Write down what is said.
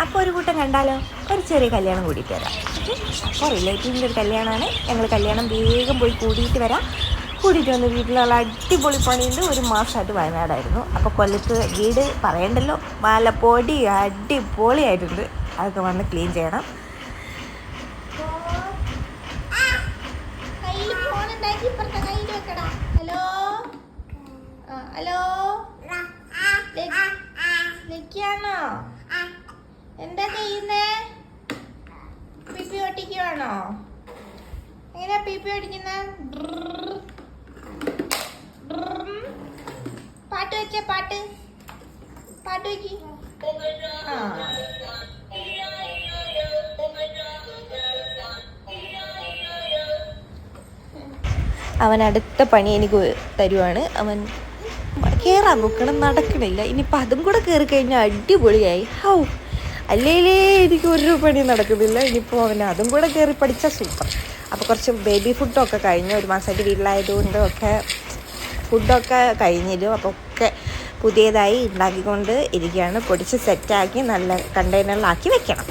അപ്പോൾ ഒരു കൂട്ടം കണ്ടാലോ, ഒരു ചെറിയ കല്യാണം കൂടിയിട്ട് വരാം. അപ്പോൾ റിലേറ്റീവിൻ്റെ ഒരു കല്യാണമാണ്. ഞങ്ങൾ കല്യാണം വേഗം പോയി കൂടിയിട്ട് വരാം. കൂടിയിട്ട് വന്ന് വീട്ടിലുള്ള അടിപൊളി പണിയുണ്ട്. ഒരു മാസമായിട്ട് വയനാടായിരുന്നു. അപ്പോൾ കൊല്ലത്ത് വീട് പറയണ്ടല്ലോ, മലപ്പൊടി അടിപൊളിയായിട്ടുണ്ട്. അതൊക്കെ വന്ന് ക്ലീൻ ചെയ്യണം. ഹലോ, ലക്കിയാണോ? എന്താ ചെയ്യുന്നേ? പിപ്പി ഓട്ടിക്കുവാണോ? എങ്ങനെയാ പിപ്പി ഓടിക്കുന്ന? പാട്ട് വെച്ചേ, പാട്ട് വെക്കി. ആ, അവൻ അടുത്ത പണി എനിക്ക് തരുവാണ്. അവൻ കയറാൻ നോക്കണം, നടക്കണില്ല. ഇനിയിപ്പോൾ അതും കൂടെ കയറി കഴിഞ്ഞാൽ അടിപൊളിയായി. ഹൗ, അല്ലേലേ എനിക്ക് ഒരു പണി നടക്കുന്നില്ല. ഇനിയിപ്പോൾ അവൻ അതും കൂടെ കയറി പഠിച്ചാൽ സൂപ്പർ. അപ്പോൾ കുറച്ച് ബേബി ഫുഡൊക്കെ കഴിഞ്ഞു. ഒരു മാസമായിട്ട് വീട്ടിലായതുകൊണ്ട് ഒക്കെ ഫുഡൊക്കെ കഴിഞ്ഞിരും. അപ്പോൾ ഒക്കെ പുതിയതായി ഉണ്ടാക്കിക്കൊണ്ട് ഇരിക്കുകയാണ്. പൊടിച്ച് സെറ്റാക്കി നല്ല കണ്ടെയ്നറിലാക്കി വെക്കണം.